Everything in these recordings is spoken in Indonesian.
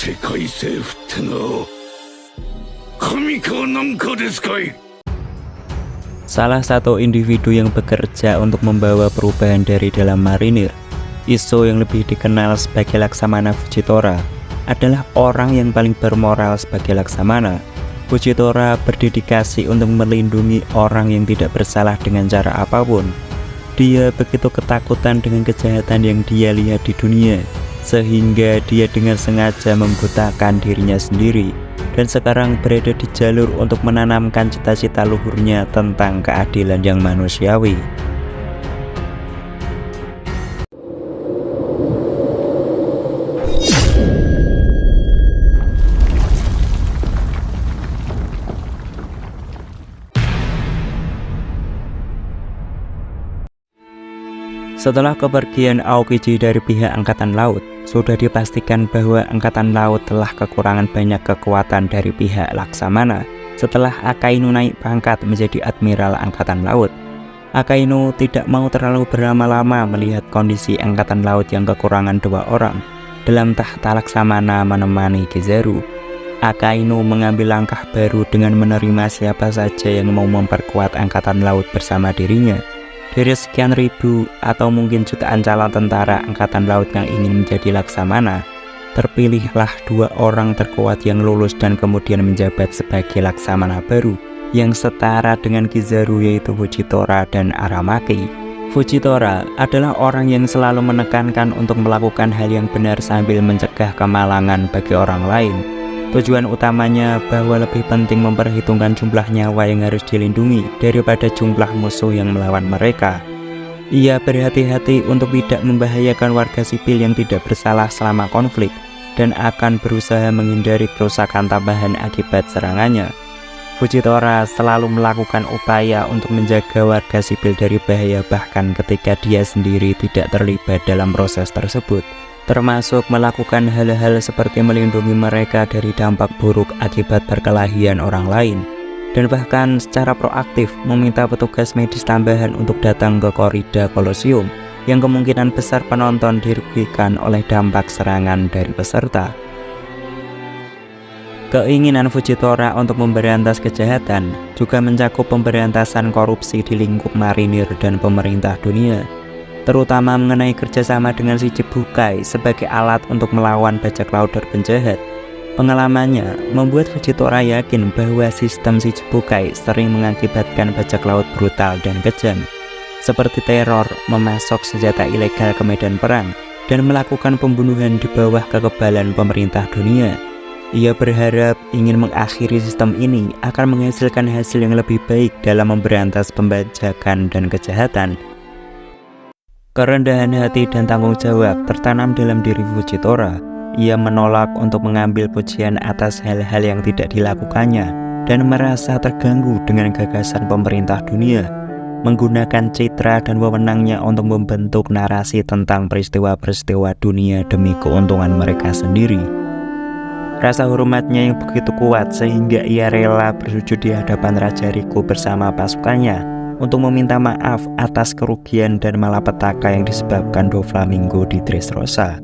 世界政府ってのは神かなんかですかい? Salah satu individu yang bekerja untuk membawa perubahan dari dalam marinir, Iso yang lebih dikenal sebagai Laksamana Fujitora, adalah orang yang paling bermoral sebagai Laksamana. Fujitora berdedikasi untuk melindungi orang yang tidak bersalah dengan cara apapun. Dia begitu ketakutan dengan kejahatan yang dia lihat di dunia, sehingga dia dengan sengaja membutakan dirinya sendiri, dan sekarang berada di jalur untuk menanamkan cita-cita luhurnya tentang keadilan yang manusiawi. Setelah kepergian Aokiji dari pihak Angkatan Laut, sudah dipastikan bahwa Angkatan Laut telah kekurangan banyak kekuatan dari pihak Laksamana. Setelah Akainu naik pangkat menjadi Admiral Angkatan Laut, Akainu tidak mau terlalu berlama-lama melihat kondisi Angkatan Laut yang kekurangan 2 orang. Dalam tahta Laksamana menemani Kizaru, Akainu mengambil langkah baru dengan menerima siapa saja yang mau memperkuat Angkatan Laut bersama dirinya. Dari sekian ribu atau mungkin jutaan calon tentara Angkatan Laut yang ingin menjadi Laksamana, terpilihlah 2 orang terkuat yang lulus dan kemudian menjabat sebagai Laksamana baru yang setara dengan Kizaru, yaitu Fujitora dan Aramaki. Fujitora adalah orang yang selalu menekankan untuk melakukan hal yang benar sambil mencegah kemalangan bagi orang lain. Tujuan utamanya bahwa lebih penting memperhitungkan jumlah nyawa yang harus dilindungi daripada jumlah musuh yang melawan mereka. Ia berhati-hati untuk tidak membahayakan warga sipil yang tidak bersalah selama konflik, dan akan berusaha menghindari kerusakan tambahan akibat serangannya. Fujitora selalu melakukan upaya untuk menjaga warga sipil dari bahaya bahkan ketika dia sendiri tidak terlibat dalam proses tersebut, termasuk melakukan hal-hal seperti melindungi mereka dari dampak buruk akibat perkelahian orang lain, dan bahkan secara proaktif meminta petugas medis tambahan untuk datang ke korida Kolosium yang kemungkinan besar penonton dirugikan oleh dampak serangan dari peserta. Keinginan Fujitora untuk memberantas kejahatan juga mencakup pemberantasan korupsi di lingkup marinir dan pemerintah dunia, terutama mengenai kerjasama dengan Shichibukai sebagai alat untuk melawan bajak laut dan penjahat. Pengalamannya membuat Fujitora yakin bahwa sistem Shichibukai sering mengakibatkan bajak laut brutal dan kejam, seperti teror, memasok senjata ilegal ke medan perang, dan melakukan pembunuhan di bawah kekebalan pemerintah dunia. Ia berharap ingin mengakhiri sistem ini akan menghasilkan hasil yang lebih baik dalam memberantas pembajakan dan kejahatan. Kerendahan hati dan tanggung jawab tertanam dalam diri Fujitora. Ia menolak untuk mengambil pujian atas hal-hal yang tidak dilakukannya dan merasa terganggu dengan gagasan pemerintah dunia, menggunakan citra dan wewenangnya untuk membentuk narasi tentang peristiwa-peristiwa dunia demi keuntungan mereka sendiri. Rasa hormatnya yang begitu kuat sehingga ia rela bersujud di hadapan Raja Riku bersama pasukannya untuk meminta maaf atas kerugian dan malapetaka yang disebabkan Doflamingo di Dressrosa.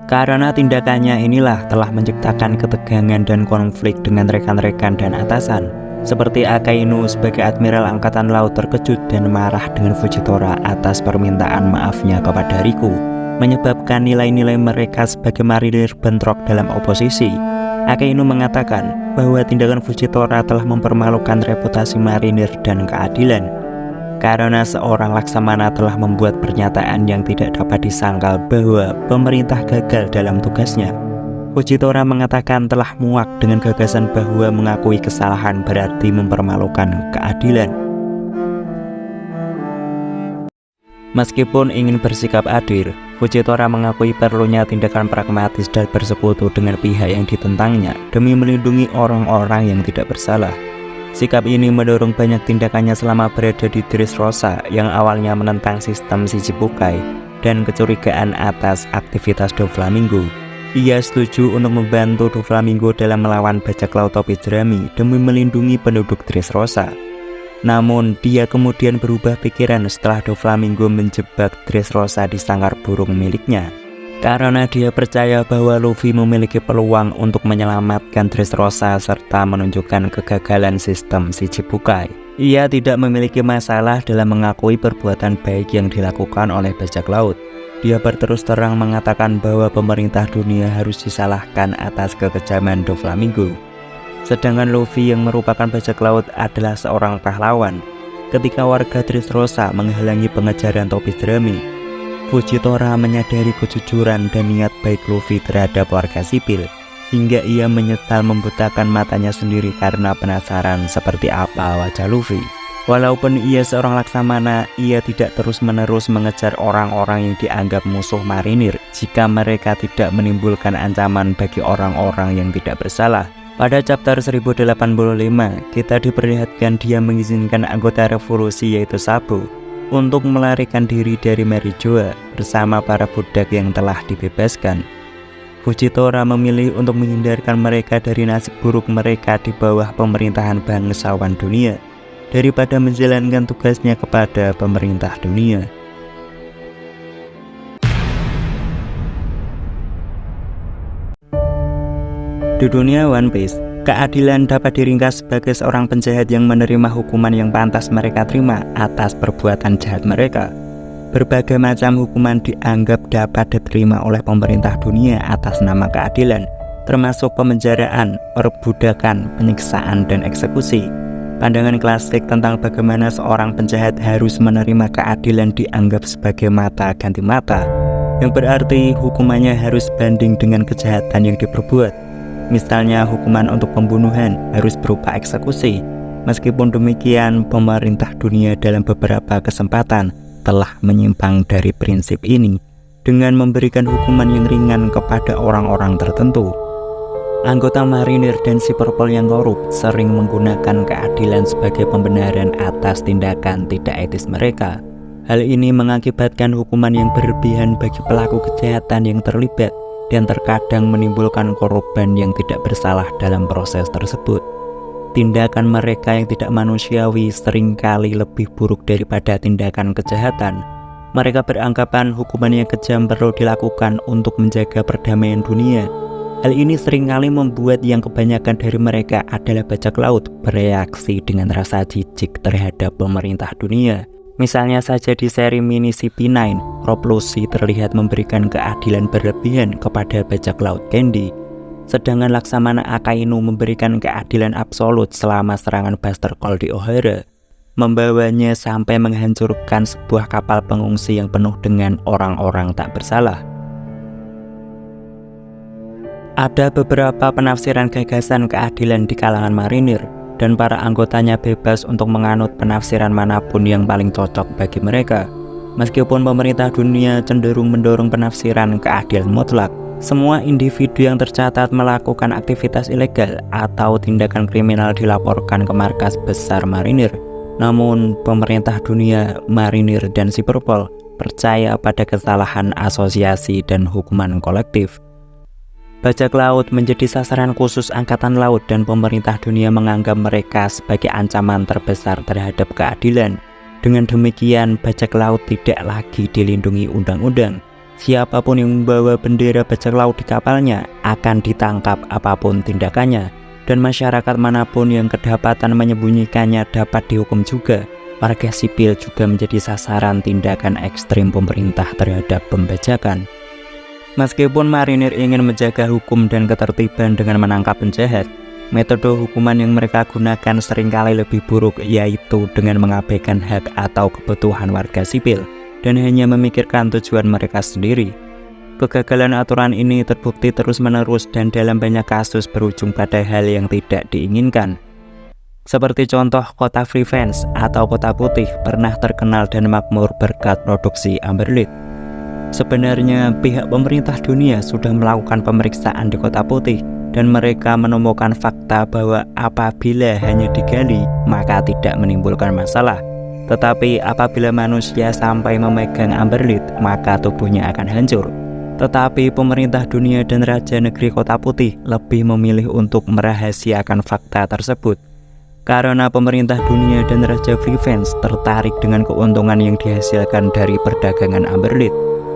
Karena tindakannya inilah telah menciptakan ketegangan dan konflik dengan rekan-rekan dan atasan, seperti Akainu sebagai Admiral Angkatan Laut terkejut dan marah dengan Fujitora atas permintaan maafnya kepada Riku, menyebabkan nilai-nilai mereka sebagai marinir bentrok dalam oposisi. Akainu mengatakan bahwa tindakan Fujitora telah mempermalukan reputasi marinir dan keadilan, karena seorang Laksamana telah membuat pernyataan yang tidak dapat disangkal bahwa pemerintah gagal dalam tugasnya. Fujitora mengatakan telah muak dengan gagasan bahwa mengakui kesalahan berarti mempermalukan keadilan. Meskipun ingin bersikap adil, Fujitora mengakui perlunya tindakan pragmatis dan bersekutu dengan pihak yang ditentangnya demi melindungi orang-orang yang tidak bersalah. Sikap ini mendorong banyak tindakannya selama berada di Dressrosa yang awalnya menentang sistem Shichibukai dan kecurigaan atas aktivitas Doflamingo. Ia setuju untuk membantu Doflamingo dalam melawan bajak laut topi jerami demi melindungi penduduk Dressrosa. Namun, dia kemudian berubah pikiran setelah Doflamingo menjebak Dressrosa di sangkar burung miliknya. karena dia percaya bahwa Luffy memiliki peluang untuk menyelamatkan Dressrosa serta menunjukkan kegagalan sistem Shichibukai. Ia tidak memiliki masalah dalam mengakui perbuatan baik yang dilakukan oleh bajak laut. Dia berterus terang mengatakan bahwa pemerintah dunia harus disalahkan atas kekejaman Doflamingo. Sedangkan Luffy yang merupakan bajak laut adalah seorang pahlawan. Ketika warga Dressrosa menghalangi pengejaran topi jerami, Fujitora menyadari kejujuran dan niat baik Luffy terhadap warga sipil, hingga ia menyesal membutakan matanya sendiri karena penasaran seperti apa wajah Luffy. Walaupun ia seorang laksamana, ia tidak terus-menerus mengejar orang-orang yang dianggap musuh marinir jika mereka tidak menimbulkan ancaman bagi orang-orang yang tidak bersalah. Pada chapter 1085, kita diperlihatkan dia mengizinkan anggota revolusi yaitu Sabo untuk melarikan diri dari Marijoa bersama para budak yang telah dibebaskan. Fujitora memilih untuk menghindarkan mereka dari nasib buruk mereka di bawah pemerintahan bangsawan dunia daripada menjalankan tugasnya kepada pemerintah dunia. Di dunia One Piece, keadilan dapat diringkas sebagai seorang penjahat yang menerima hukuman yang pantas mereka terima atas perbuatan jahat mereka. Berbagai macam hukuman dianggap dapat diterima oleh pemerintah dunia atas nama keadilan, termasuk pemenjaraan, perbudakan, penyiksaan, dan eksekusi. Pandangan klasik tentang bagaimana seorang penjahat harus menerima keadilan dianggap sebagai mata ganti mata, yang berarti hukumannya harus banding dengan kejahatan yang diperbuat. Misalnya hukuman untuk pembunuhan harus berupa eksekusi. Meskipun demikian, pemerintah dunia dalam beberapa kesempatan telah menyimpang dari prinsip ini dengan memberikan hukuman yang ringan kepada orang-orang tertentu. Anggota marinir dan si Purple yang korup sering menggunakan keadilan sebagai pembenaran atas tindakan tidak etis mereka. Hal ini mengakibatkan hukuman yang berlebihan bagi pelaku kejahatan yang terlibat dan terkadang menimbulkan korban yang tidak bersalah dalam proses tersebut. Tindakan mereka yang tidak manusiawi seringkali lebih buruk daripada tindakan kejahatan. Mereka beranggapan hukuman yang kejam perlu dilakukan untuk menjaga perdamaian dunia. Hal ini seringkali membuat yang kebanyakan dari mereka adalah bajak laut bereaksi dengan rasa jijik terhadap pemerintah dunia. Misalnya saja di seri mini CP9, Rob Lucy terlihat memberikan keadilan berlebihan kepada bajak laut Candy. Sedangkan Laksamana Akainu memberikan keadilan absolut selama serangan Buster Call di Ohara, membawanya sampai menghancurkan sebuah kapal pengungsi yang penuh dengan orang-orang tak bersalah. Ada beberapa penafsiran gagasan keadilan di kalangan marinir, dan para anggotanya bebas untuk menganut penafsiran manapun yang paling cocok bagi mereka. Meskipun pemerintah dunia cenderung mendorong penafsiran keadilan mutlak, semua individu yang tercatat melakukan aktivitas ilegal atau tindakan kriminal dilaporkan ke markas besar marinir. Namun, pemerintah dunia, marinir, dan si Purple percaya pada kesalahan asosiasi dan hukuman kolektif. Bajak laut menjadi sasaran khusus angkatan laut dan pemerintah dunia menganggap mereka sebagai ancaman terbesar terhadap keadilan. Dengan demikian, bajak laut tidak lagi dilindungi undang-undang. Siapapun yang membawa bendera bajak laut di kapalnya akan ditangkap apapun tindakannya, dan masyarakat manapun yang kedapatan menyembunyikannya dapat dihukum juga. Warga sipil juga menjadi sasaran tindakan ekstrim pemerintah terhadap pembajakan. Meskipun marinir ingin menjaga hukum dan ketertiban dengan menangkap penjahat, metode hukuman yang mereka gunakan seringkali lebih buruk, yaitu dengan mengabaikan hak atau kebutuhan warga sipil dan hanya memikirkan tujuan mereka sendiri. Kegagalan aturan ini terbukti terus-menerus dan dalam banyak kasus berujung pada hal yang tidak diinginkan. Seperti contoh kota Freevance atau kota putih pernah terkenal dan makmur berkat produksi Amberlit. Sebenarnya pihak pemerintah dunia sudah melakukan pemeriksaan di kota putih dan mereka menemukan fakta bahwa apabila hanya digali maka tidak menimbulkan masalah. Tetapi apabila manusia sampai memegang Amberlit maka tubuhnya akan hancur. Tetapi pemerintah dunia dan Raja Negeri Kota Putih lebih memilih untuk merahasiakan fakta tersebut. Karena pemerintah dunia dan Raja Freevance tertarik dengan keuntungan yang dihasilkan dari perdagangan Amberlit.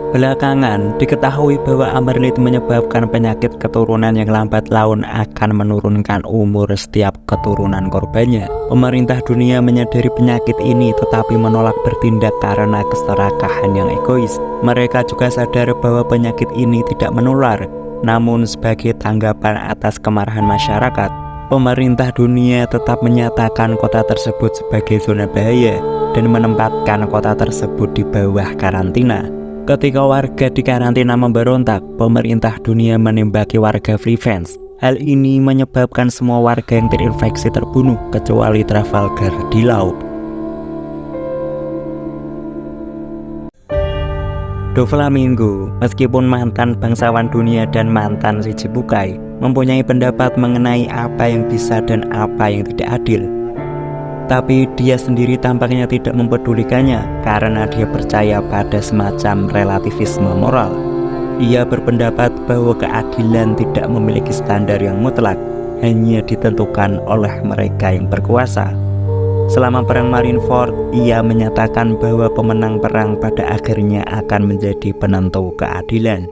Belakangan, diketahui bahwa Amberlead menyebabkan penyakit keturunan yang lambat laun akan menurunkan umur setiap keturunan korbannya. Pemerintah dunia menyadari penyakit ini tetapi menolak bertindak karena keserakahan yang egois. Mereka juga sadar bahwa penyakit ini tidak menular, namun sebagai tanggapan atas kemarahan masyarakat, pemerintah dunia tetap menyatakan kota tersebut sebagai zona bahaya dan menempatkan kota tersebut di bawah karantina. Ketika warga di karantina memberontak, pemerintah dunia menembaki warga Flevance. Hal ini menyebabkan semua warga yang terinfeksi terbunuh, kecuali Trafalgar di laut. Doflamingo, meskipun mantan bangsawan dunia dan mantan Shichibukai, mempunyai pendapat mengenai apa yang bisa dan apa yang tidak adil. Tapi dia sendiri tampaknya tidak mempedulikannya karena dia percaya pada semacam relativisme moral. Ia berpendapat bahwa keadilan tidak memiliki standar yang mutlak, hanya ditentukan oleh mereka yang berkuasa. Selama perang Marineford, ia menyatakan bahwa pemenang perang pada akhirnya akan menjadi penentu keadilan.